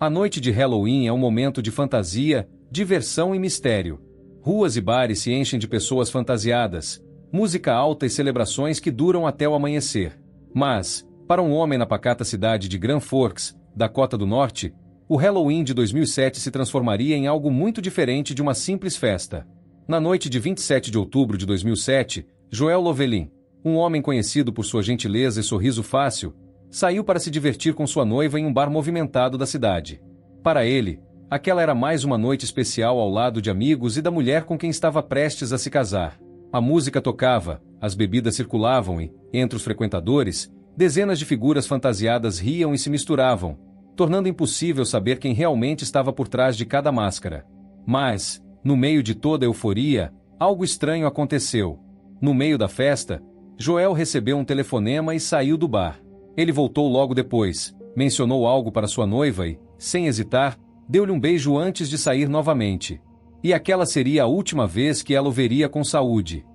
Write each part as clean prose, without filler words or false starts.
A noite de Halloween é um momento de fantasia, diversão e mistério. Ruas e bares se enchem de pessoas fantasiadas, música alta e celebrações que duram até o amanhecer. Mas, para um homem na pacata cidade de Grand Forks, Dakota do Norte, o Halloween de 2007 se transformaria em algo muito diferente de uma simples festa. Na noite de 27 de outubro de 2007, Joel Lovelin, um homem conhecido por sua gentileza e sorriso fácil, saiu para se divertir com sua noiva em um bar movimentado da cidade. Para ele, aquela era mais uma noite especial ao lado de amigos e da mulher com quem estava prestes a se casar. A música tocava, as bebidas circulavam e, entre os frequentadores, dezenas de figuras fantasiadas riam e se misturavam, tornando impossível saber quem realmente estava por trás de cada máscara. Mas, no meio de toda a euforia, algo estranho aconteceu. No meio da festa, Joel recebeu um telefonema e saiu do bar. Ele voltou logo depois, mencionou algo para sua noiva e, sem hesitar, deu-lhe um beijo antes de sair novamente. E aquela seria a última vez que ela o veria com saúde.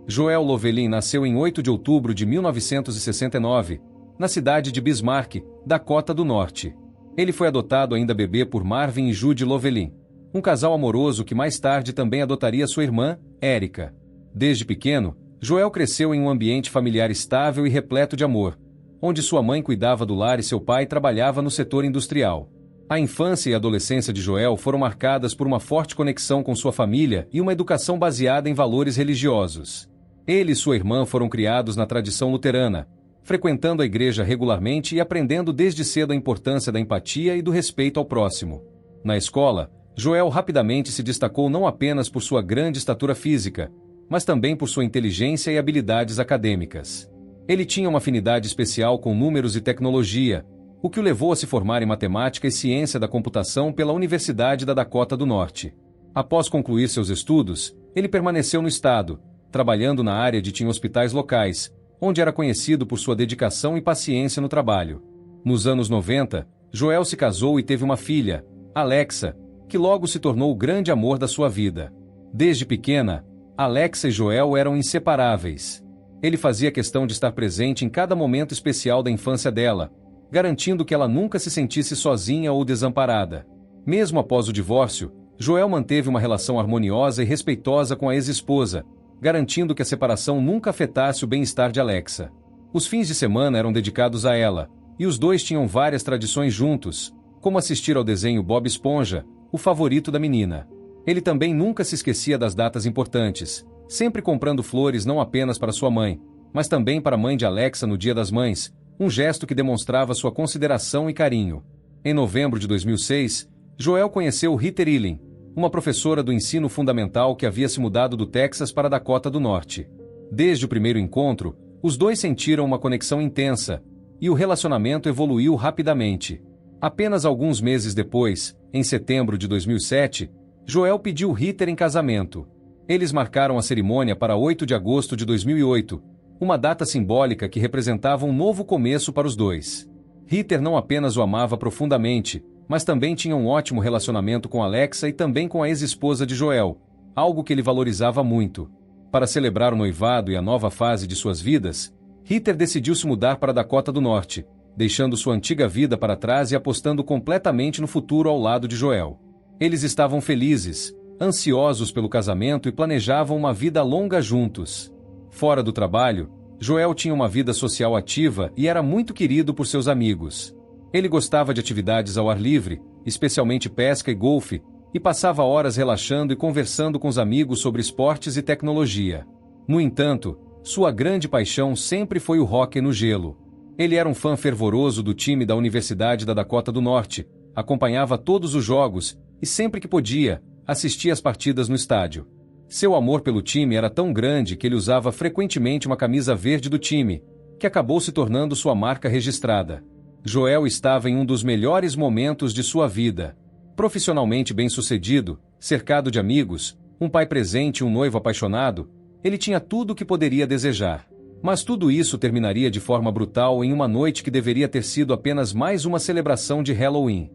Joel Lovelin nasceu em 8 de outubro de 1969, na cidade de Bismarck, Dakota do Norte. Ele foi adotado ainda bebê por Marvin e Judy Lovelin, um casal amoroso que mais tarde também adotaria sua irmã, Erica. Desde pequeno, Joel cresceu em um ambiente familiar estável e repleto de amor, onde sua mãe cuidava do lar e seu pai trabalhava no setor industrial. A infância e a adolescência de Joel foram marcadas por uma forte conexão com sua família e uma educação baseada em valores religiosos. Ele e sua irmã foram criados na tradição luterana, frequentando a igreja regularmente e aprendendo desde cedo a importância da empatia e do respeito ao próximo. Na escola, Joel rapidamente se destacou não apenas por sua grande estatura física, mas também por sua inteligência e habilidades acadêmicas. Ele tinha uma afinidade especial com números e tecnologia, o que o levou a se formar em matemática e ciência da computação pela Universidade da Dakota do Norte. Após concluir seus estudos, ele permaneceu no estado, trabalhando na área de hospitais locais, onde era conhecido por sua dedicação e paciência no trabalho. Nos anos 90, Joel se casou e teve uma filha, Alexa, que logo se tornou o grande amor da sua vida. Desde pequena, Alexa e Joel eram inseparáveis. Ele fazia questão de estar presente em cada momento especial da infância dela, garantindo que ela nunca se sentisse sozinha ou desamparada. Mesmo após o divórcio, Joel manteve uma relação harmoniosa e respeitosa com a ex-esposa, garantindo que a separação nunca afetasse o bem-estar de Alexa. Os fins de semana eram dedicados a ela, e os dois tinham várias tradições juntos, como assistir ao desenho Bob Esponja, o favorito da menina. Ele também nunca se esquecia das datas importantes, sempre comprando flores não apenas para sua mãe, mas também para a mãe de Alexa no Dia das Mães, um gesto que demonstrava sua consideração e carinho. Em novembro de 2006, Joel conheceu Heather Illing, uma professora do ensino fundamental que havia se mudado do Texas para Dakota do Norte. Desde o primeiro encontro, os dois sentiram uma conexão intensa, e o relacionamento evoluiu rapidamente. Apenas alguns meses depois, em setembro de 2007, Joel pediu Heather em casamento. Eles marcaram a cerimônia para 8 de agosto de 2008, uma data simbólica que representava um novo começo para os dois. Heather não apenas o amava profundamente, mas também tinha um ótimo relacionamento com Alexa e também com a ex-esposa de Joel, algo que ele valorizava muito. Para celebrar o noivado e a nova fase de suas vidas, Heather decidiu se mudar para Dakota do Norte, deixando sua antiga vida para trás e apostando completamente no futuro ao lado de Joel. Eles estavam felizes, ansiosos pelo casamento e planejavam uma vida longa juntos. Fora do trabalho, Joel tinha uma vida social ativa e era muito querido por seus amigos. Ele gostava de atividades ao ar livre, especialmente pesca e golfe, e passava horas relaxando e conversando com os amigos sobre esportes e tecnologia. No entanto, sua grande paixão sempre foi o hóquei no gelo. Ele era um fã fervoroso do time da Universidade da Dakota do Norte, acompanhava todos os jogos e, sempre que podia, assistia às partidas no estádio. Seu amor pelo time era tão grande que ele usava frequentemente uma camisa verde do time, que acabou se tornando sua marca registrada. Joel estava em um dos melhores momentos de sua vida. Profissionalmente bem-sucedido, cercado de amigos, um pai presente e um noivo apaixonado, ele tinha tudo o que poderia desejar. Mas tudo isso terminaria de forma brutal em uma noite que deveria ter sido apenas mais uma celebração de Halloween.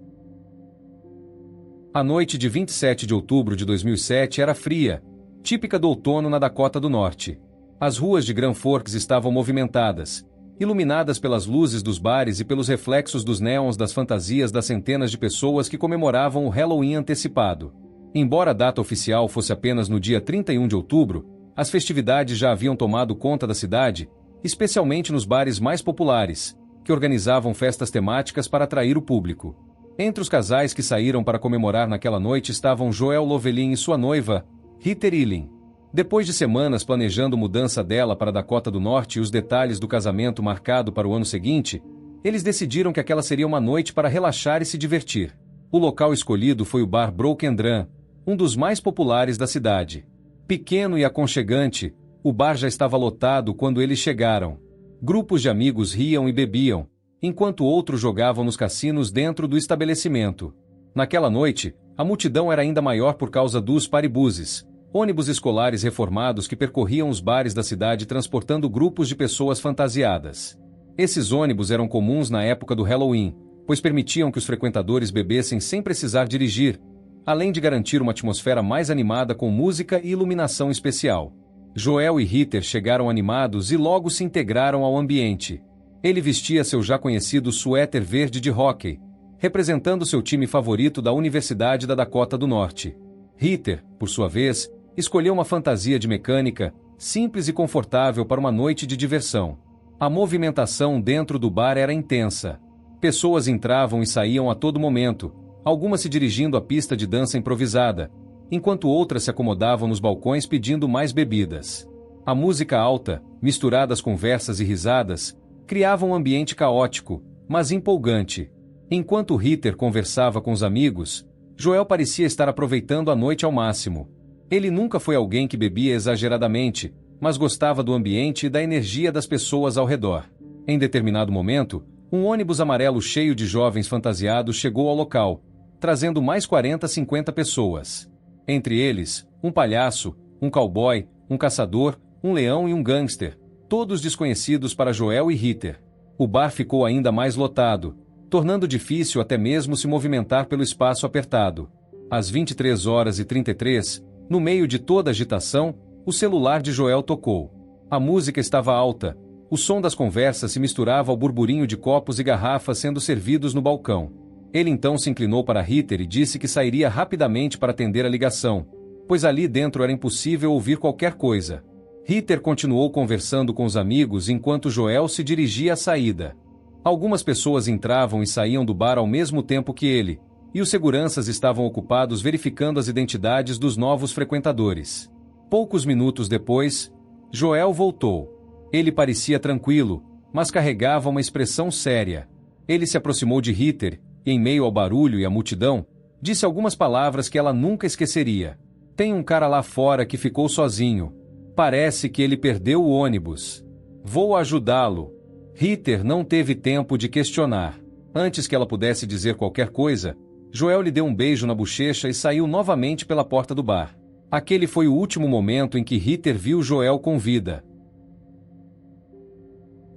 A noite de 27 de outubro de 2007 era fria, típica do outono na Dakota do Norte. As ruas de Grand Forks estavam movimentadas, iluminadas pelas luzes dos bares e pelos reflexos dos néons das fantasias das centenas de pessoas que comemoravam o Halloween antecipado. Embora a data oficial fosse apenas no dia 31 de outubro, as festividades já haviam tomado conta da cidade, especialmente nos bares mais populares, que organizavam festas temáticas para atrair o público. Entre os casais que saíram para comemorar naquela noite estavam Joel Lovelin e sua noiva, Heather Illing. Depois de semanas planejando mudança dela para Dakota do Norte e os detalhes do casamento marcado para o ano seguinte, eles decidiram que aquela seria uma noite para relaxar e se divertir. O local escolhido foi o bar Broken Drum, um dos mais populares da cidade. Pequeno e aconchegante, o bar já estava lotado quando eles chegaram. Grupos de amigos riam e bebiam, enquanto outros jogavam nos cassinos dentro do estabelecimento. Naquela noite, a multidão era ainda maior por causa dos paribuses, ônibus escolares reformados que percorriam os bares da cidade transportando grupos de pessoas fantasiadas. Esses ônibus eram comuns na época do Halloween, pois permitiam que os frequentadores bebessem sem precisar dirigir, além de garantir uma atmosfera mais animada com música e iluminação especial. Joel e Heather chegaram animados e logo se integraram ao ambiente. Ele vestia seu já conhecido suéter verde de hóquei, representando seu time favorito da Universidade da Dakota do Norte. Heather, por sua vez, escolheu uma fantasia de mecânica, simples e confortável para uma noite de diversão. A movimentação dentro do bar era intensa. Pessoas entravam e saíam a todo momento, algumas se dirigindo à pista de dança improvisada, enquanto outras se acomodavam nos balcões pedindo mais bebidas. A música alta, misturada às conversas e risadas, criava um ambiente caótico, mas empolgante. Enquanto Heather conversava com os amigos, Joel parecia estar aproveitando a noite ao máximo. Ele nunca foi alguém que bebia exageradamente, mas gostava do ambiente e da energia das pessoas ao redor. Em determinado momento, um ônibus amarelo cheio de jovens fantasiados chegou ao local, trazendo mais 40-50 pessoas. Entre eles, um palhaço, um cowboy, um caçador, um leão e um gangster, todos desconhecidos para Joel e Heather. O bar ficou ainda mais lotado, tornando difícil até mesmo se movimentar pelo espaço apertado. Às 23h33, no meio de toda a agitação, o celular de Joel tocou. A música estava alta, o som das conversas se misturava ao burburinho de copos e garrafas sendo servidos no balcão. Ele então se inclinou para Heather e disse que sairia rapidamente para atender a ligação, pois ali dentro era impossível ouvir qualquer coisa. Heather continuou conversando com os amigos enquanto Joel se dirigia à saída. Algumas pessoas entravam e saíam do bar ao mesmo tempo que ele, e os seguranças estavam ocupados verificando as identidades dos novos frequentadores. Poucos minutos depois, Joel voltou. Ele parecia tranquilo, mas carregava uma expressão séria. Ele se aproximou de Heather e, em meio ao barulho e à multidão, disse algumas palavras que ela nunca esqueceria. Tem um cara lá fora que ficou sozinho. Parece que ele perdeu o ônibus. Vou ajudá-lo. Heather não teve tempo de questionar. Antes que ela pudesse dizer qualquer coisa, Joel lhe deu um beijo na bochecha e saiu novamente pela porta do bar. Aquele foi o último momento em que Heather viu Joel com vida.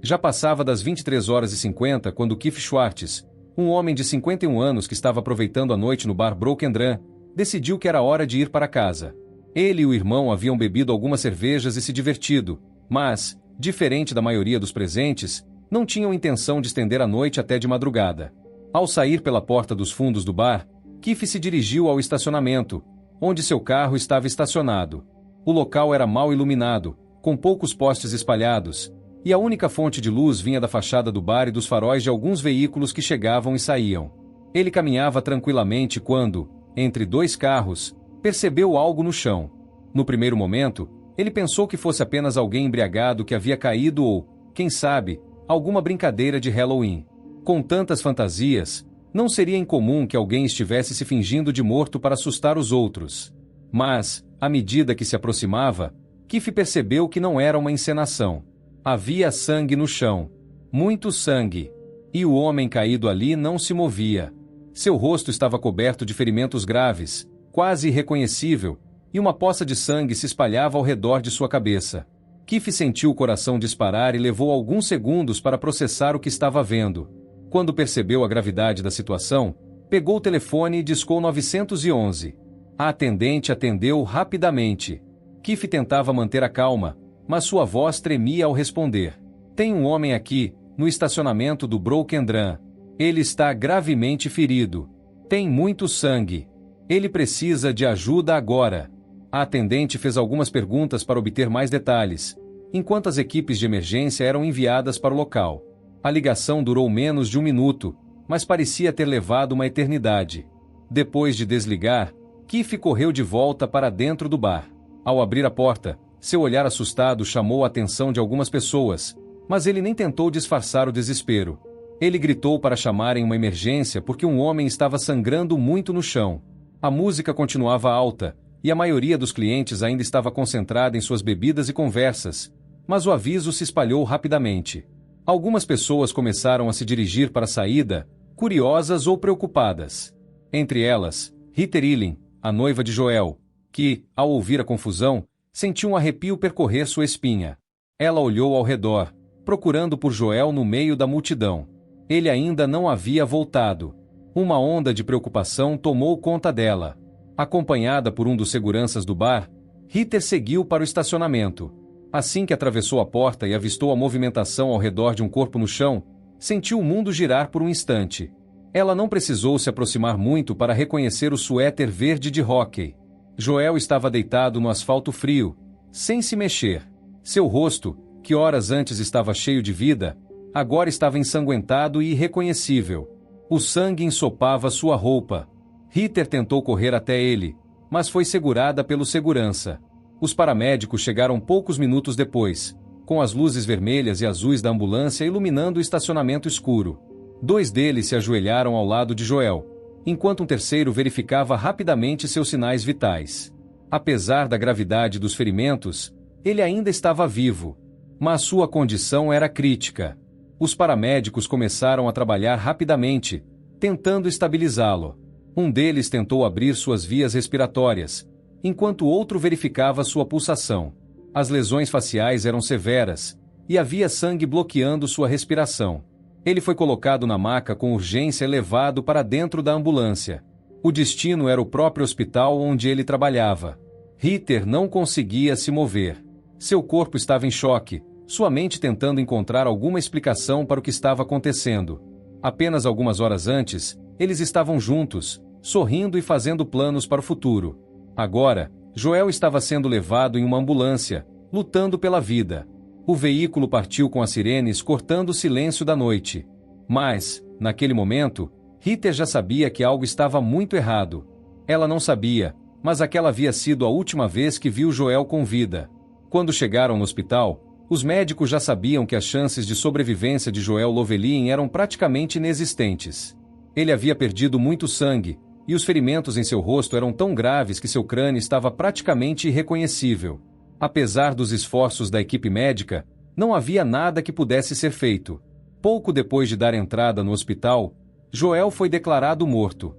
Já passava das 23h50 quando Keith Schwartz, um homem de 51 anos que estava aproveitando a noite no bar Broken Drum, decidiu que era hora de ir para casa. Ele e o irmão haviam bebido algumas cervejas e se divertido, mas, diferente da maioria dos presentes, não tinham intenção de estender a noite até de madrugada. Ao sair pela porta dos fundos do bar, Keith se dirigiu ao estacionamento, onde seu carro estava estacionado. O local era mal iluminado, com poucos postes espalhados, e a única fonte de luz vinha da fachada do bar e dos faróis de alguns veículos que chegavam e saíam. Ele caminhava tranquilamente quando, entre dois carros, percebeu algo no chão. No primeiro momento, ele pensou que fosse apenas alguém embriagado que havia caído ou, quem sabe, alguma brincadeira de Halloween. Com tantas fantasias, não seria incomum que alguém estivesse se fingindo de morto para assustar os outros. Mas, à medida que se aproximava, Keith percebeu que não era uma encenação. Havia sangue no chão. Muito sangue. E o homem caído ali não se movia. Seu rosto estava coberto de ferimentos graves, quase irreconhecível, e uma poça de sangue se espalhava ao redor de sua cabeça. Keith sentiu o coração disparar e levou alguns segundos para processar o que estava vendo. Quando percebeu a gravidade da situação, pegou o telefone e discou 911. A atendente atendeu rapidamente. Keith tentava manter a calma, mas sua voz tremia ao responder. Tem um homem aqui, no estacionamento do Broken Drum. Ele está gravemente ferido. Tem muito sangue. Ele precisa de ajuda agora. A atendente fez algumas perguntas para obter mais detalhes, enquanto as equipes de emergência eram enviadas para o local. A ligação durou menos de 1 minuto, mas parecia ter levado uma eternidade. Depois de desligar, Keith correu de volta para dentro do bar. Ao abrir a porta, seu olhar assustado chamou a atenção de algumas pessoas, mas ele nem tentou disfarçar o desespero. Ele gritou para chamarem uma emergência porque um homem estava sangrando muito no chão. A música continuava alta, e a maioria dos clientes ainda estava concentrada em suas bebidas e conversas, mas o aviso se espalhou rapidamente. Algumas pessoas começaram a se dirigir para a saída, curiosas ou preocupadas. Entre elas, Heather Illing, a noiva de Joel, que, ao ouvir a confusão, sentiu um arrepio percorrer sua espinha. Ela olhou ao redor, procurando por Joel no meio da multidão. Ele ainda não havia voltado. Uma onda de preocupação tomou conta dela. Acompanhada por um dos seguranças do bar, Heather seguiu para o estacionamento. Assim que atravessou a porta e avistou a movimentação ao redor de um corpo no chão, sentiu o mundo girar por um instante. Ela não precisou se aproximar muito para reconhecer o suéter verde de hóquei. Joel estava deitado no asfalto frio, sem se mexer. Seu rosto, que horas antes estava cheio de vida, agora estava ensanguentado e irreconhecível. O sangue ensopava sua roupa. Heather tentou correr até ele, mas foi segurada pelo segurança. Os paramédicos chegaram poucos minutos depois, com as luzes vermelhas e azuis da ambulância iluminando o estacionamento escuro. 2 deles se ajoelharam ao lado de Joel, enquanto um terceiro verificava rapidamente seus sinais vitais. Apesar da gravidade dos ferimentos, ele ainda estava vivo, mas sua condição era crítica. Os paramédicos começaram a trabalhar rapidamente, tentando estabilizá-lo. Um deles tentou abrir suas vias respiratórias, enquanto o outro verificava sua pulsação. As lesões faciais eram severas, e havia sangue bloqueando sua respiração. Ele foi colocado na maca com urgência e levado para dentro da ambulância. O destino era o próprio hospital onde ele trabalhava. Heather não conseguia se mover. Seu corpo estava em choque, sua mente tentando encontrar alguma explicação para o que estava acontecendo. Apenas algumas horas antes, eles estavam juntos, sorrindo e fazendo planos para o futuro. Agora, Joel estava sendo levado em uma ambulância, lutando pela vida. O veículo partiu com as sirenes cortando o silêncio da noite. Mas, naquele momento, Heather já sabia que algo estava muito errado. Ela não sabia, mas aquela havia sido a última vez que viu Joel com vida. Quando chegaram no hospital, os médicos já sabiam que as chances de sobrevivência de Joel Lovelin eram praticamente inexistentes. Ele havia perdido muito sangue, e os ferimentos em seu rosto eram tão graves que seu crânio estava praticamente irreconhecível. Apesar dos esforços da equipe médica, não havia nada que pudesse ser feito. Pouco depois de dar entrada no hospital, Joel foi declarado morto.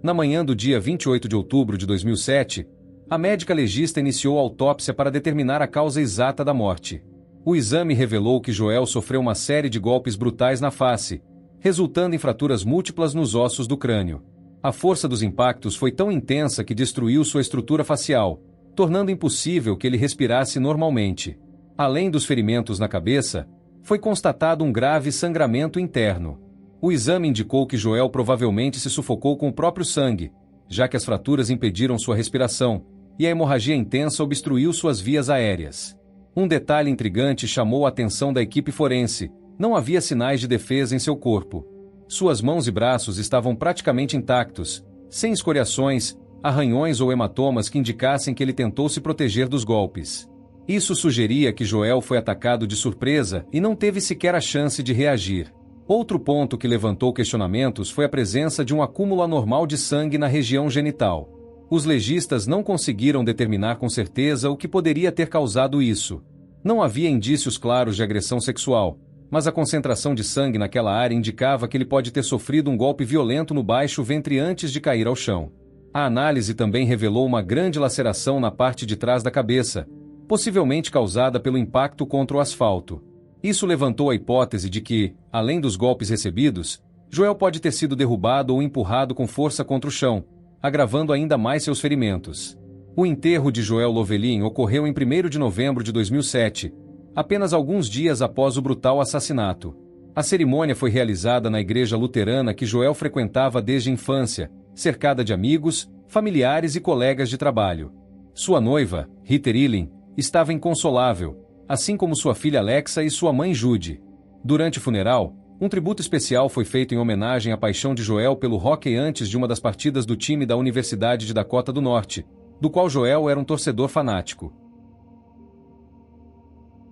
Na manhã do dia 28 de outubro de 2007, a médica legista iniciou a autópsia para determinar a causa exata da morte. O exame revelou que Joel sofreu uma série de golpes brutais na face, resultando em fraturas múltiplas nos ossos do crânio. A força dos impactos foi tão intensa que destruiu sua estrutura facial, tornando impossível que ele respirasse normalmente. Além dos ferimentos na cabeça, foi constatado um grave sangramento interno. O exame indicou que Joel provavelmente se sufocou com o próprio sangue, já que as fraturas impediram sua respiração, e a hemorragia intensa obstruiu suas vias aéreas. Um detalhe intrigante chamou a atenção da equipe forense: não havia sinais de defesa em seu corpo. Suas mãos e braços estavam praticamente intactos, sem escoriações, arranhões ou hematomas que indicassem que ele tentou se proteger dos golpes. Isso sugeria que Joel foi atacado de surpresa e não teve sequer a chance de reagir. Outro ponto que levantou questionamentos foi a presença de um acúmulo anormal de sangue na região genital. Os legistas não conseguiram determinar com certeza o que poderia ter causado isso. Não havia indícios claros de agressão sexual, mas a concentração de sangue naquela área indicava que ele pode ter sofrido um golpe violento no baixo ventre antes de cair ao chão. A análise também revelou uma grande laceração na parte de trás da cabeça, possivelmente causada pelo impacto contra o asfalto. Isso levantou a hipótese de que, além dos golpes recebidos, Joel pode ter sido derrubado ou empurrado com força contra o chão, agravando ainda mais seus ferimentos. O enterro de Joel Lovelin ocorreu em 1º de novembro de 2007, apenas alguns dias após o brutal assassinato. A cerimônia foi realizada na igreja luterana que Joel frequentava desde a infância, cercada de amigos, familiares e colegas de trabalho. Sua noiva, Rita Erilin, estava inconsolável, assim como sua filha Alexa e sua mãe Judy. Durante o funeral, um tributo especial foi feito em homenagem à paixão de Joel pelo hóquei antes de uma das partidas do time da Universidade de Dakota do Norte, do qual Joel era um torcedor fanático.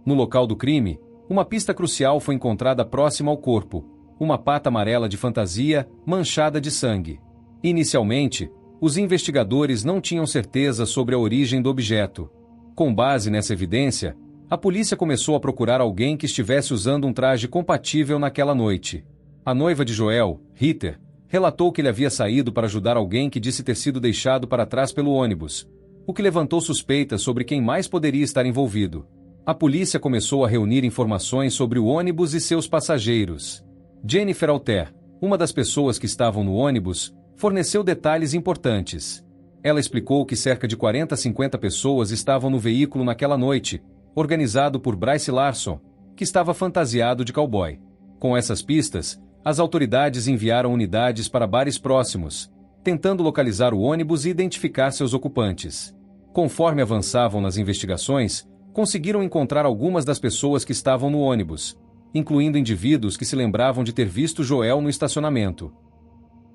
No local do crime, uma pista crucial foi encontrada próxima ao corpo, uma pata amarela de fantasia, manchada de sangue. Inicialmente, os investigadores não tinham certeza sobre a origem do objeto. Com base nessa evidência, a polícia começou a procurar alguém que estivesse usando um traje compatível naquela noite. A noiva de Joel, Rita, relatou que ele havia saído para ajudar alguém que disse ter sido deixado para trás pelo ônibus, o que levantou suspeitas sobre quem mais poderia estar envolvido. A polícia começou a reunir informações sobre o ônibus e seus passageiros. Jennifer Alter, uma das pessoas que estavam no ônibus, forneceu detalhes importantes. Ela explicou que cerca de 40 a 50 pessoas estavam no veículo naquela noite, organizado por Bryce Larson, que estava fantasiado de cowboy. Com essas pistas, as autoridades enviaram unidades para bares próximos, tentando localizar o ônibus e identificar seus ocupantes. Conforme avançavam nas investigações, conseguiram encontrar algumas das pessoas que estavam no ônibus, incluindo indivíduos que se lembravam de ter visto Joel no estacionamento.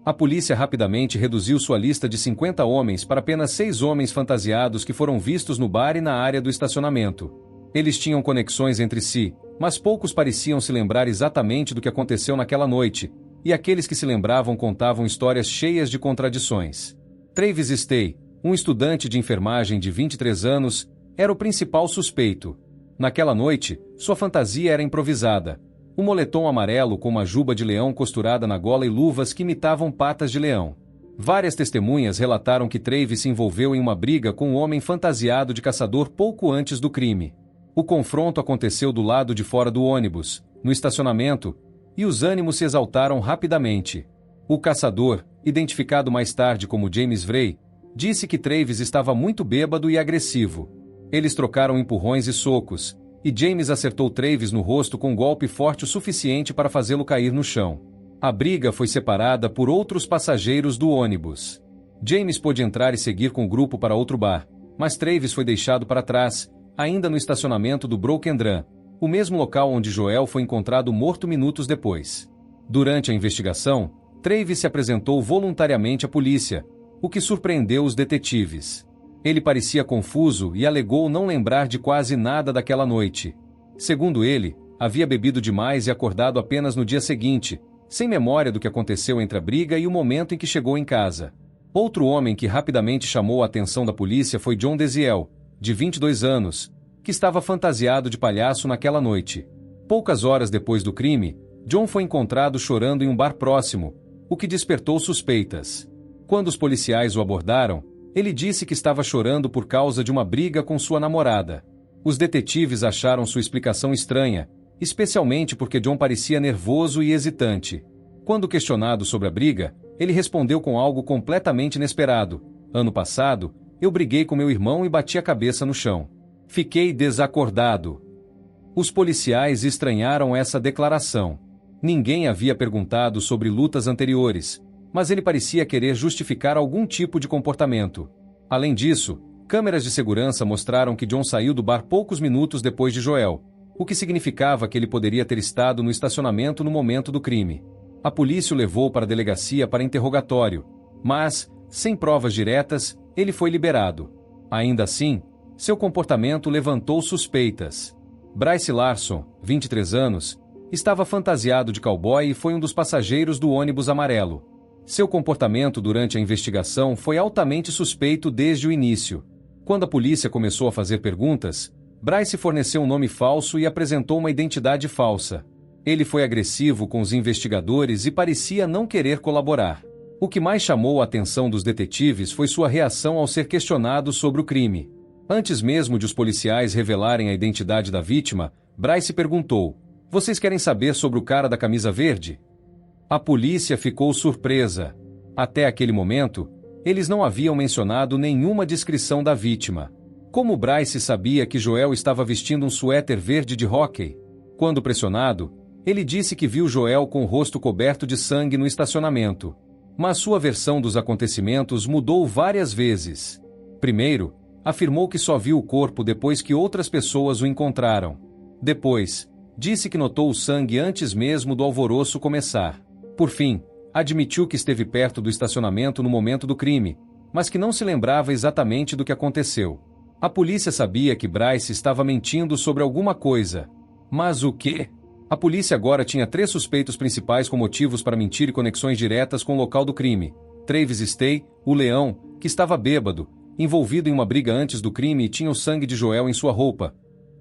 A polícia rapidamente reduziu sua lista de 50 homens para apenas 6 homens fantasiados que foram vistos no bar e na área do estacionamento. Eles tinham conexões entre si, mas poucos pareciam se lembrar exatamente do que aconteceu naquela noite, e aqueles que se lembravam contavam histórias cheias de contradições. Travis Stay, um estudante de enfermagem de 23 anos, era o principal suspeito. Naquela noite, sua fantasia era improvisada. Um moletom amarelo com uma juba de leão costurada na gola e luvas que imitavam patas de leão. Várias testemunhas relataram que Travis se envolveu em uma briga com um homem fantasiado de caçador pouco antes do crime. O confronto aconteceu do lado de fora do ônibus, no estacionamento, e os ânimos se exaltaram rapidamente. O caçador, identificado mais tarde como James Vrey, disse que Travis estava muito bêbado e agressivo. Eles trocaram empurrões e socos, e James acertou Travis no rosto com um golpe forte o suficiente para fazê-lo cair no chão. A briga foi separada por outros passageiros do ônibus. James pôde entrar e seguir com o grupo para outro bar, mas Travis foi deixado para trás, ainda no estacionamento do Broken Drum, o mesmo local onde Joel foi encontrado morto minutos depois. Durante a investigação, Travis se apresentou voluntariamente à polícia, o que surpreendeu os detetives. Ele parecia confuso e alegou não lembrar de quase nada daquela noite. Segundo ele, havia bebido demais e acordado apenas no dia seguinte, sem memória do que aconteceu entre a briga e o momento em que chegou em casa. Outro homem que rapidamente chamou a atenção da polícia foi John Desiel, de 22 anos, que estava fantasiado de palhaço naquela noite. Poucas horas depois do crime, John foi encontrado chorando em um bar próximo, o que despertou suspeitas. Quando os policiais o abordaram, ele disse que estava chorando por causa de uma briga com sua namorada. Os detetives acharam sua explicação estranha, especialmente porque John parecia nervoso e hesitante. Quando questionado sobre a briga, ele respondeu com algo completamente inesperado. Ano passado, eu briguei com meu irmão e bati a cabeça no chão. Fiquei desacordado. Os policiais estranharam essa declaração. Ninguém havia perguntado sobre lutas anteriores, mas ele parecia querer justificar algum tipo de comportamento. Além disso, câmeras de segurança mostraram que John saiu do bar poucos minutos depois de Joel, o que significava que ele poderia ter estado no estacionamento no momento do crime. A polícia o levou para a delegacia para interrogatório, mas, sem provas diretas, ele foi liberado. Ainda assim, seu comportamento levantou suspeitas. Bryce Larson, 23 anos, estava fantasiado de cowboy e foi um dos passageiros do ônibus amarelo. Seu comportamento durante a investigação foi altamente suspeito desde o início. Quando a polícia começou a fazer perguntas, Bryce forneceu um nome falso e apresentou uma identidade falsa. Ele foi agressivo com os investigadores e parecia não querer colaborar. O que mais chamou a atenção dos detetives foi sua reação ao ser questionado sobre o crime. Antes mesmo de os policiais revelarem a identidade da vítima, Bryce perguntou: "Vocês querem saber sobre o cara da camisa verde?" A polícia ficou surpresa. Até aquele momento, eles não haviam mencionado nenhuma descrição da vítima. Como Bryce sabia que Joel estava vestindo um suéter verde de hóquei? Quando pressionado, ele disse que viu Joel com o rosto coberto de sangue no estacionamento. Mas sua versão dos acontecimentos mudou várias vezes. Primeiro, afirmou que só viu o corpo depois que outras pessoas o encontraram. Depois, disse que notou o sangue antes mesmo do alvoroço começar. Por fim, admitiu que esteve perto do estacionamento no momento do crime, mas que não se lembrava exatamente do que aconteceu. A polícia sabia que Bryce estava mentindo sobre alguma coisa. Mas o quê? A polícia agora tinha 3 suspeitos principais com motivos para mentir e conexões diretas com o local do crime. Travis Stay, o leão, que estava bêbado, envolvido em uma briga antes do crime e tinha o sangue de Joel em sua roupa.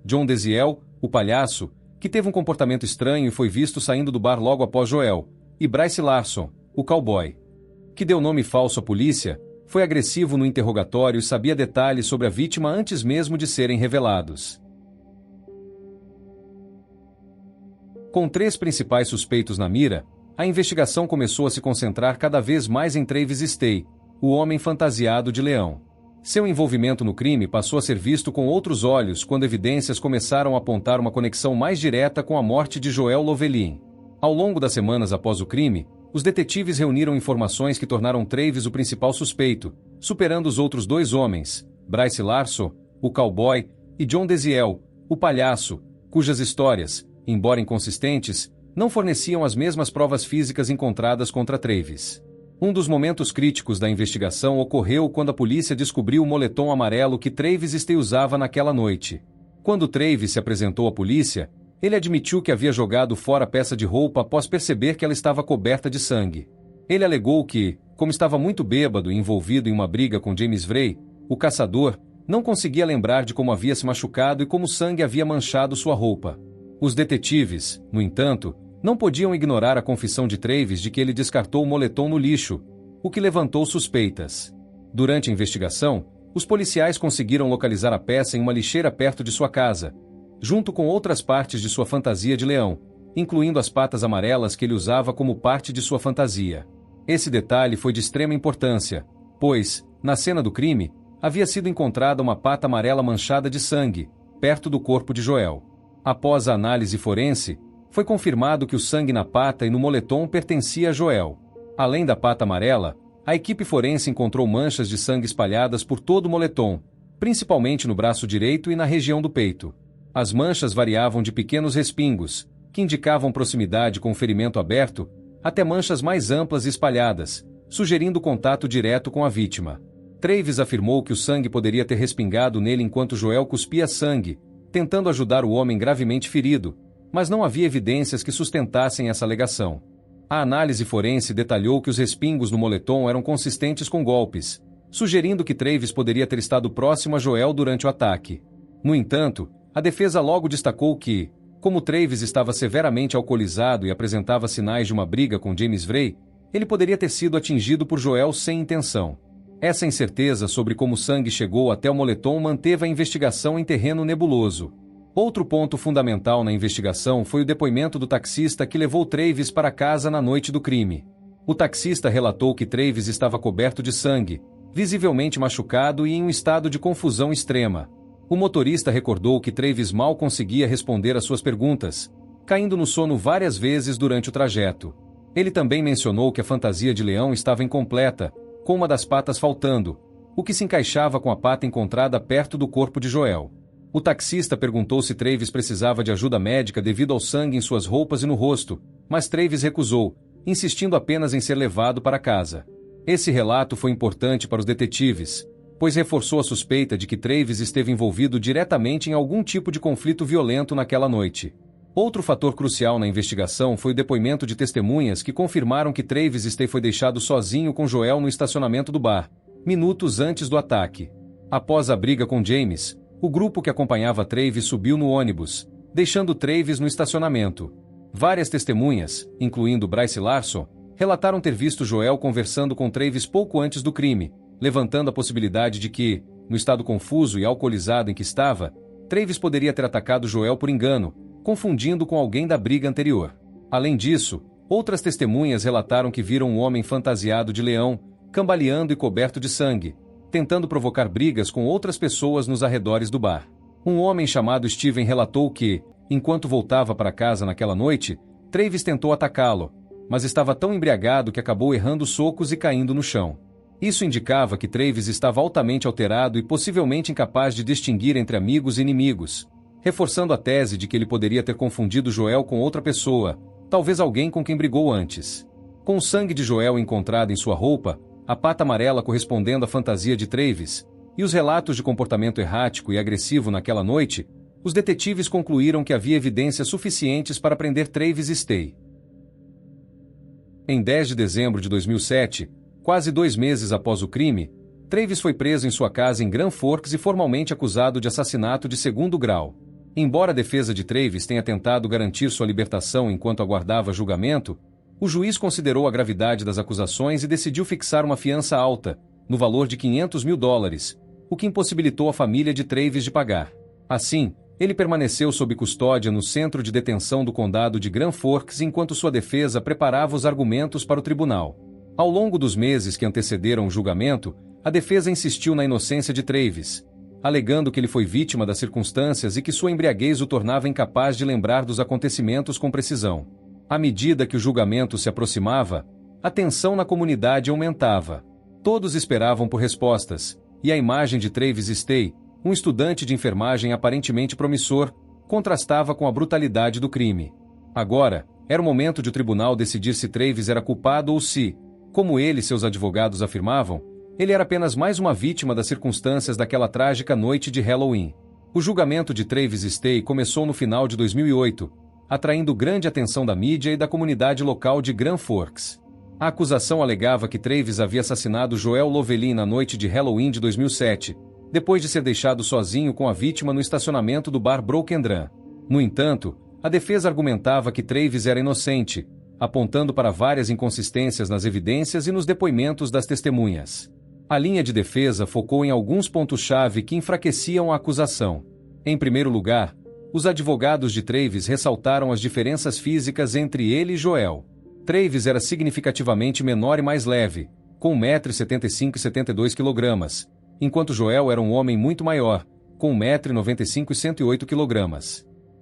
John Desiel, o palhaço, que teve um comportamento estranho e foi visto saindo do bar logo após Joel. E Bryce Larson, o cowboy, que deu nome falso à polícia, foi agressivo no interrogatório e sabia detalhes sobre a vítima antes mesmo de serem revelados. Com 3 principais suspeitos na mira, a investigação começou a se concentrar cada vez mais em Travis Stay, o homem fantasiado de leão. Seu envolvimento no crime passou a ser visto com outros olhos quando evidências começaram a apontar uma conexão mais direta com a morte de Joel Lovelin. Ao longo das semanas após o crime, os detetives reuniram informações que tornaram Travis o principal suspeito, superando os outros 2 homens, Bryce Larson, o cowboy, e John Desiel, o palhaço, cujas histórias, embora inconsistentes, não forneciam as mesmas provas físicas encontradas contra Travis. Um dos momentos críticos da investigação ocorreu quando a polícia descobriu o moletom amarelo que Travis Stay usava naquela noite. Quando Travis se apresentou à polícia, ele admitiu que havia jogado fora a peça de roupa após perceber que ela estava coberta de sangue. Ele alegou que, como estava muito bêbado e envolvido em uma briga com James Vrey, o caçador, não conseguia lembrar de como havia se machucado e como o sangue havia manchado sua roupa. Os detetives, no entanto, não podiam ignorar a confissão de Travis de que ele descartou o moletom no lixo, o que levantou suspeitas. Durante a investigação, os policiais conseguiram localizar a peça em uma lixeira perto de sua casa, junto com outras partes de sua fantasia de leão, incluindo as patas amarelas que ele usava como parte de sua fantasia. Esse detalhe foi de extrema importância, pois, na cena do crime, havia sido encontrada uma pata amarela manchada de sangue, perto do corpo de Joel. Após a análise forense, foi confirmado que o sangue na pata e no moletom pertencia a Joel. Além da pata amarela, a equipe forense encontrou manchas de sangue espalhadas por todo o moletom, principalmente no braço direito e na região do peito. As manchas variavam de pequenos respingos, que indicavam proximidade com o ferimento aberto, até manchas mais amplas e espalhadas, sugerindo contato direto com a vítima. Travis afirmou que o sangue poderia ter respingado nele enquanto Joel cuspia sangue, tentando ajudar o homem gravemente ferido, mas não havia evidências que sustentassem essa alegação. A análise forense detalhou que os respingos no moletom eram consistentes com golpes, sugerindo que Travis poderia ter estado próximo a Joel durante o ataque. No entanto, a defesa logo destacou que, como Travis estava severamente alcoolizado e apresentava sinais de uma briga com James Vrey, ele poderia ter sido atingido por Joel sem intenção. Essa incerteza sobre como o sangue chegou até o moletom manteve a investigação em terreno nebuloso. Outro ponto fundamental na investigação foi o depoimento do taxista que levou Travis para casa na noite do crime. O taxista relatou que Travis estava coberto de sangue, visivelmente machucado e em um estado de confusão extrema. O motorista recordou que Travis mal conseguia responder às suas perguntas, caindo no sono várias vezes durante o trajeto. Ele também mencionou que a fantasia de leão estava incompleta, com uma das patas faltando, o que se encaixava com a pata encontrada perto do corpo de Joel. O taxista perguntou se Travis precisava de ajuda médica devido ao sangue em suas roupas e no rosto, mas Travis recusou, insistindo apenas em ser levado para casa. Esse relato foi importante para os detetives, pois reforçou a suspeita de que Travis esteve envolvido diretamente em algum tipo de conflito violento naquela noite. Outro fator crucial na investigação foi o depoimento de testemunhas que confirmaram que Travis Stay foi deixado sozinho com Joel no estacionamento do bar, minutos antes do ataque. Após a briga com James, o grupo que acompanhava Travis subiu no ônibus, deixando Travis no estacionamento. Várias testemunhas, incluindo Bryce Larson, relataram ter visto Joel conversando com Travis pouco antes do crime, levantando a possibilidade de que, no estado confuso e alcoolizado em que estava, Travis poderia ter atacado Joel por engano, confundindo com alguém da briga anterior. Além disso, outras testemunhas relataram que viram um homem fantasiado de leão, cambaleando e coberto de sangue, tentando provocar brigas com outras pessoas nos arredores do bar. Um homem chamado Steven relatou que, enquanto voltava para casa naquela noite, Travis tentou atacá-lo, mas estava tão embriagado que acabou errando socos e caindo no chão. Isso indicava que Travis estava altamente alterado e possivelmente incapaz de distinguir entre amigos e inimigos, reforçando a tese de que ele poderia ter confundido Joel com outra pessoa, talvez alguém com quem brigou antes. Com o sangue de Joel encontrado em sua roupa, a pata amarela correspondendo à fantasia de Travis, e os relatos de comportamento errático e agressivo naquela noite, os detetives concluíram que havia evidências suficientes para prender Travis Stay. Em 10 de dezembro de 2007, quase 2 meses após o crime, Travis foi preso em sua casa em Grand Forks e formalmente acusado de assassinato de segundo grau. Embora a defesa de Travis tenha tentado garantir sua libertação enquanto aguardava julgamento, o juiz considerou a gravidade das acusações e decidiu fixar uma fiança alta, no valor de $500 mil, o que impossibilitou a família de Travis de pagar. Assim, ele permaneceu sob custódia no centro de detenção do condado de Grand Forks enquanto sua defesa preparava os argumentos para o tribunal. Ao longo dos meses que antecederam o julgamento, a defesa insistiu na inocência de Travis, alegando que ele foi vítima das circunstâncias e que sua embriaguez o tornava incapaz de lembrar dos acontecimentos com precisão. À medida que o julgamento se aproximava, a tensão na comunidade aumentava. Todos esperavam por respostas, e a imagem de Travis Stay, um estudante de enfermagem aparentemente promissor, contrastava com a brutalidade do crime. Agora, era o momento de o tribunal decidir se Travis era culpado ou se, como ele e seus advogados afirmavam, ele era apenas mais uma vítima das circunstâncias daquela trágica noite de Halloween. O julgamento de Travis Stay começou no final de 2008, atraindo grande atenção da mídia e da comunidade local de Grand Forks. A acusação alegava que Travis havia assassinado Joel Lovelin na noite de Halloween de 2007, depois de ser deixado sozinho com a vítima no estacionamento do bar Broken Drum. No entanto, a defesa argumentava que Travis era inocente, apontando para várias inconsistências nas evidências e nos depoimentos das testemunhas. A linha de defesa focou em alguns pontos-chave que enfraqueciam a acusação. Em primeiro lugar, os advogados de Travis ressaltaram as diferenças físicas entre ele e Joel. Travis era significativamente menor e mais leve, com 1,75 m e 72 kg, enquanto Joel era um homem muito maior, com 1,95 m e 108 kg.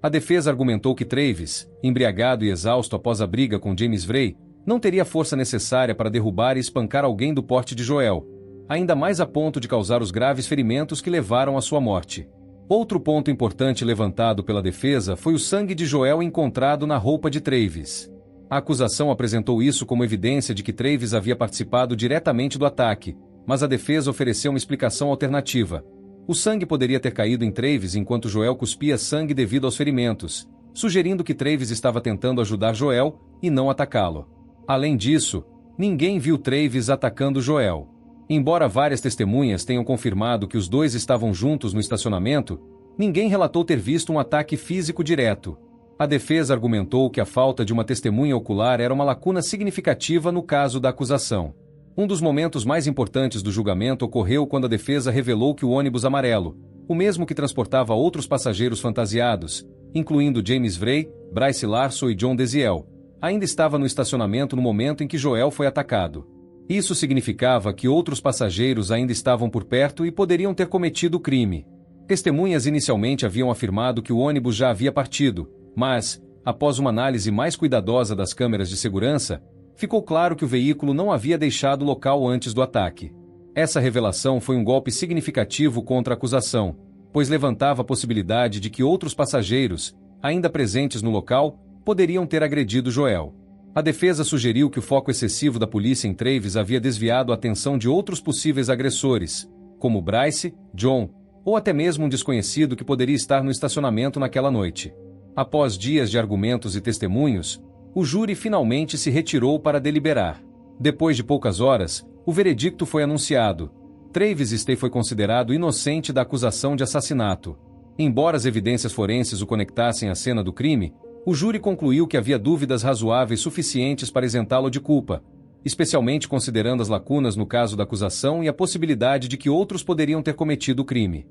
A defesa argumentou que Travis, embriagado e exausto após a briga com James Vrey, não teria força necessária para derrubar e espancar alguém do porte de Joel, ainda mais a ponto de causar os graves ferimentos que levaram à sua morte. Outro ponto importante levantado pela defesa foi o sangue de Joel encontrado na roupa de Travis. A acusação apresentou isso como evidência de que Travis havia participado diretamente do ataque, mas a defesa ofereceu uma explicação alternativa. O sangue poderia ter caído em Travis enquanto Joel cuspia sangue devido aos ferimentos, sugerindo que Travis estava tentando ajudar Joel e não atacá-lo. Além disso, ninguém viu Travis atacando Joel. Embora várias testemunhas tenham confirmado que os dois estavam juntos no estacionamento, ninguém relatou ter visto um ataque físico direto. A defesa argumentou que a falta de uma testemunha ocular era uma lacuna significativa no caso da acusação. Um dos momentos mais importantes do julgamento ocorreu quando a defesa revelou que o ônibus amarelo, o mesmo que transportava outros passageiros fantasiados, incluindo James Vrey, Bryce Larson e John Desiel, ainda estava no estacionamento no momento em que Joel foi atacado. Isso significava que outros passageiros ainda estavam por perto e poderiam ter cometido o crime. Testemunhas inicialmente haviam afirmado que o ônibus já havia partido, mas, após uma análise mais cuidadosa das câmeras de segurança, ficou claro que o veículo não havia deixado o local antes do ataque. Essa revelação foi um golpe significativo contra a acusação, pois levantava a possibilidade de que outros passageiros, ainda presentes no local, poderiam ter agredido Joel. A defesa sugeriu que o foco excessivo da polícia em Travis havia desviado a atenção de outros possíveis agressores, como Bryce, John, ou até mesmo um desconhecido que poderia estar no estacionamento naquela noite. Após dias de argumentos e testemunhos, o júri finalmente se retirou para deliberar. Depois de poucas horas, o veredicto foi anunciado. Travis Stay foi considerado inocente da acusação de assassinato. Embora as evidências forenses o conectassem à cena do crime, o júri concluiu que havia dúvidas razoáveis suficientes para isentá-lo de culpa, especialmente considerando as lacunas no caso da acusação e a possibilidade de que outros poderiam ter cometido o crime.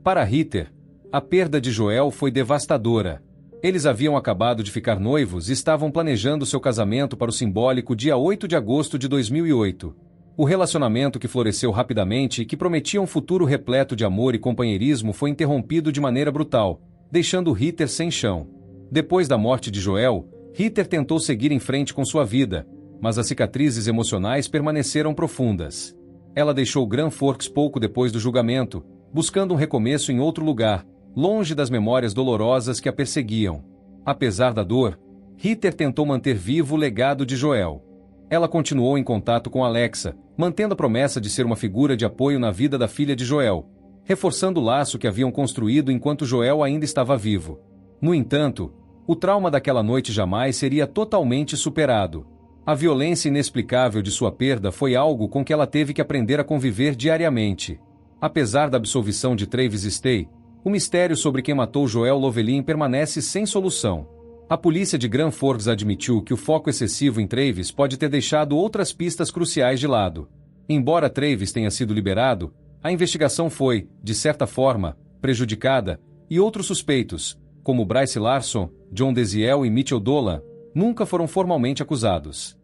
Para Ritter, a perda de Joel foi devastadora. Eles haviam acabado de ficar noivos e estavam planejando seu casamento para o simbólico dia 8 de agosto de 2008. O relacionamento que floresceu rapidamente e que prometia um futuro repleto de amor e companheirismo foi interrompido de maneira brutal, deixando Ritter sem chão. Depois da morte de Joel, Ritter tentou seguir em frente com sua vida, mas as cicatrizes emocionais permaneceram profundas. Ela deixou Grand Forks pouco depois do julgamento, buscando um recomeço em outro lugar, longe das memórias dolorosas que a perseguiam. Apesar da dor, Ritter tentou manter vivo o legado de Joel. Ela continuou em contato com Alexa, mantendo a promessa de ser uma figura de apoio na vida da filha de Joel, reforçando o laço que haviam construído enquanto Joel ainda estava vivo. No entanto, o trauma daquela noite jamais seria totalmente superado. A violência inexplicável de sua perda foi algo com que ela teve que aprender a conviver diariamente. Apesar da absolvição de Travis Stay, o mistério sobre quem matou Joel Lovelin permanece sem solução. A polícia de Grand Forks admitiu que o foco excessivo em Travis pode ter deixado outras pistas cruciais de lado. Embora Travis tenha sido liberado, a investigação foi, de certa forma, prejudicada, e outros suspeitos, como Bryce Larson, John Desiel e Mitchell Dolan, nunca foram formalmente acusados.